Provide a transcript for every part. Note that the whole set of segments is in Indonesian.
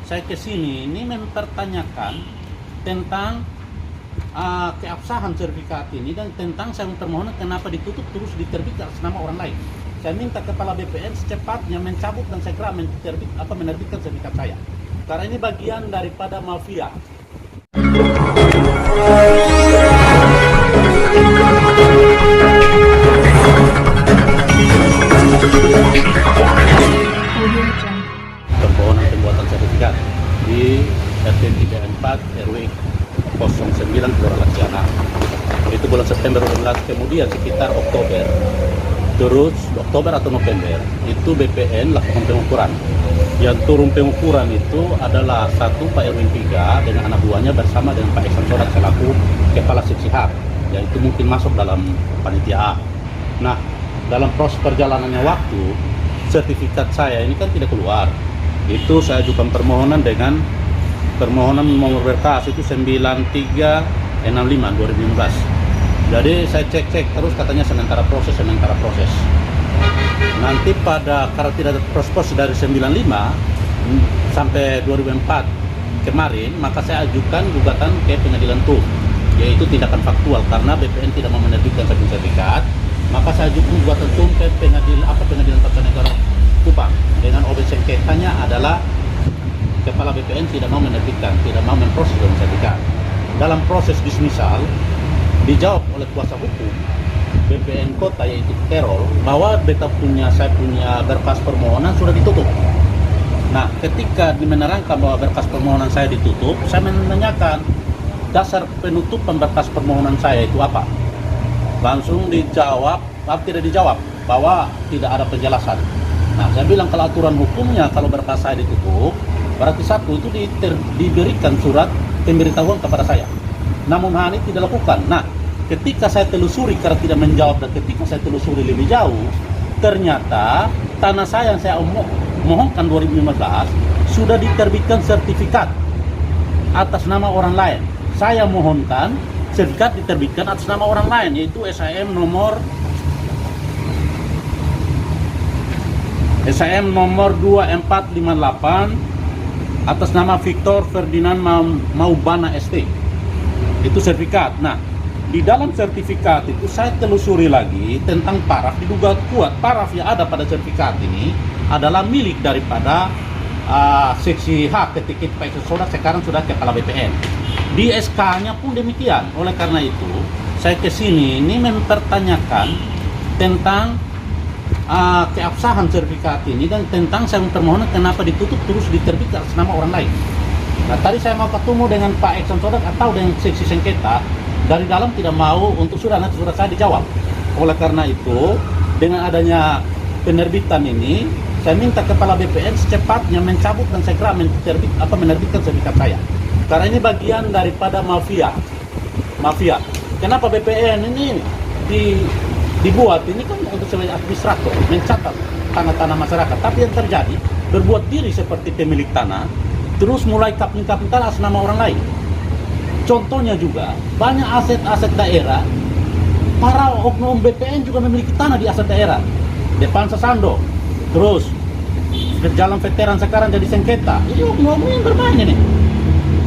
saya ke sini ini mempertanyakan tentang keabsahan sertifikat ini dan tentang saya permohonan kenapa ditutup terus diterbitkan atas nama orang lain. Saya minta kepala BPN secepatnya mencabut dan segera menerbitkan sertifikat saya. Karena ini bagian daripada mafia. Permohonan pembuatan sertifikat di RT 34 RW 09 Kelurahan Laksiana. Itu bulan September 12, kemudian sekitar Oktober, terus Oktober atau November, itu BPN lakukan pengukuran. Yang turun pengukuran itu adalah satu Pak Erwin Piga dengan anak buahnya bersama dengan Pak Iksan Sodak selaku Kepala Seksi Hak, yaitu mungkin masuk dalam panitia A. Nah, dalam proses perjalanannya waktu, sertifikat saya ini kan tidak keluar. Itu saya ajukan permohonan dengan permohonan nomor berkas itu 9365 2015. Jadi saya cek terus katanya sementara proses. Nanti karena tidak ada proses dari 95 sampai 2004 kemarin, maka saya ajukan gugatan ke pengadilan TUM, yaitu tindakan faktual karena BPN tidak mau menerbitkan sertifikat. Maka saya ajukan gugatan TUM ke pengadilan tata negara Kupang dengan objek sengketanya adalah kepala BPN tidak mau menerbitkan, tidak mau memproses sertifikat. Dalam proses dismisal dijawab oleh kuasa hukum BPN Kota yaitu Terol bahwa saya punya berkas permohonan sudah ditutup. Nah, ketika menerangkan bahwa berkas permohonan saya ditutup, saya menanyakan dasar penutupan berkas permohonan saya itu apa. Langsung tidak dijawab bahwa tidak ada penjelasan. Nah, saya bilang kalau aturan hukumnya kalau berkas saya ditutup, berarti satu itu diberikan surat pemberitahuan kepada saya. Namun hal ini tidak dilakukan. Nah, ketika saya telusuri karena tidak menjawab dan ketika saya telusuri lebih jauh, ternyata tanah saya yang saya mohonkan 2015 sudah diterbitkan sertifikat atas nama orang lain. Saya mohonkan sertifikat diterbitkan atas nama orang lain, yaitu SIM nomor 2458 atas nama Victor Ferdinand Maubana ST. Itu sertifikat. Nah, di dalam sertifikat itu saya telusuri lagi tentang paraf, diduga kuat paraf yang ada pada sertifikat ini adalah milik daripada seksi hak ketika Pak Iksan Sodak sekarang sudah kepala BPN. Di SK-nya pun demikian. Oleh karena itu, saya ke sini ini mempertanyakan tentang keabsahan sertifikat ini dan tentang saya permohonan kenapa ditutup terus diterbitkan atas nama orang lain. Nah, tadi saya mau ketemu dengan Pak Iksan Sodak atau dengan seksi sengketa, dari dalam tidak mau untuk nanti surat saya dijawab. Oleh karena itu, dengan adanya penerbitan ini, saya minta kepala BPN secepatnya mencabut dan segera menerbitkan sertifikat saya. Karena ini bagian daripada mafia. Kenapa BPN ini dibuat ini kan untuk sebagai administrator, mencatat tanah-tanah masyarakat. Tapi yang terjadi, berbuat diri seperti pemilik tanah, terus mulai kapling tanah atas nama orang lain. Contohnya juga, banyak aset-aset daerah, para oknum BPN juga memiliki tanah di aset daerah. Depan Sasando, terus ke jalan veteran sekarang jadi sengketa. Ini oknum yang bermain ini.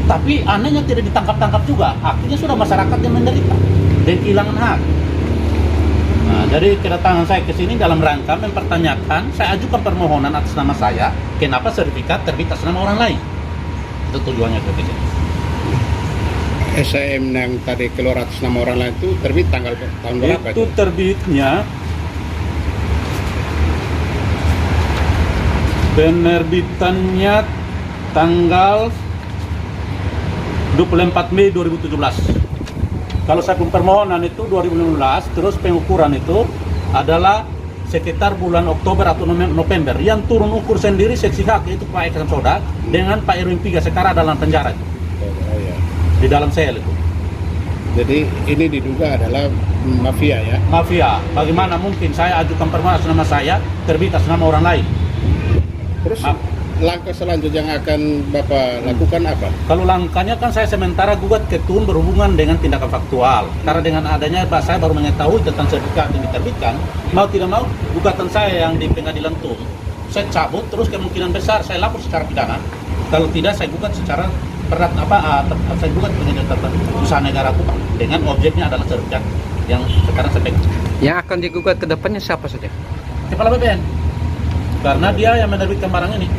Tapi anehnya tidak ditangkap-tangkap juga. Akhirnya sudah masyarakat yang menderita dan kehilangan hak. Nah, jadi kedatangan saya ke sini dalam rangka mempertanyakan, saya ajukan permohonan atas nama saya, kenapa sertifikat terbit atas nama orang lain. Itu tujuannya ke sini. SIM yang tadi keluar atas nama orang lain itu terbit tahun berapa? Itu terbitnya penerbitannya tanggal 24 Mei 2017. Kalau saya permohonan itu 2015, terus pengukuran itu adalah sekitar bulan Oktober atau November. Yang turun ukur sendiri seksi hak yaitu Pak Iksan Sodak dengan Pak Erwin Piga sekarang dalam penjara. Di dalam sel itu. Jadi ini diduga adalah mafia ya? Mafia. Bagaimana mungkin saya ajukan permohonan atas nama saya terbit atas nama orang lain? Terus langkah selanjutnya yang akan Bapak lakukan apa? Kalau langkahnya kan saya sementara gugat ke TUN berhubungan dengan tindakan faktual. Karena dengan adanya saya baru mengetahui tentang sertifikat yang diterbitkan, mau tidak mau gugatan saya yang di pengadilan TUN saya cabut, terus kemungkinan besar saya lapor secara pidana Kalau tidak saya gugat secara saya gugat dengan tata usaha negara aku Pak. Dengan objeknya adalah sertifikat yang sekarang saya pegang. Yang akan digugat ke depannya siapa saja? Kepala BPN. Karena dia yang menerbitkan barang ini.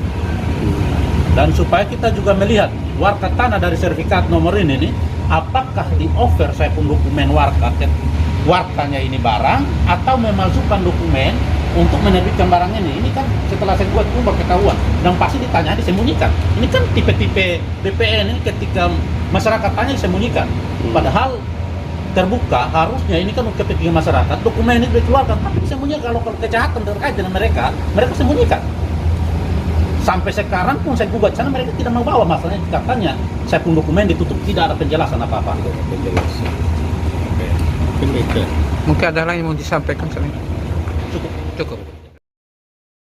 Dan supaya kita juga melihat warka tanah dari sertifikat nomor ini nih, apakah di offer saya pun dokumen warkanya ini barang atau memasukkan dokumen untuk menerbitkan barang ini. Ini kan setelah saya buat itu berketahuan dan pasti ditanya disembunyikan. Ini kan tipe-tipe BPN ini ketika masyarakat tanya disembunyikan. Padahal terbuka harusnya ini kan kepentingan masyarakat, dokumen ini dikeluarkan tapi disembunyikan. Kalau kejahatan terkait dengan mereka sembunyikan. Sampai sekarang pun saya gugat sana mereka tidak mau bawa, masalahnya katanya saya pun dokumen ditutup tidak ada penjelasan apa-apa. Penjelasan. Oke. Mungkin itu. Mungkin ada lagi yang mau disampaikan selain Cukup. cukup.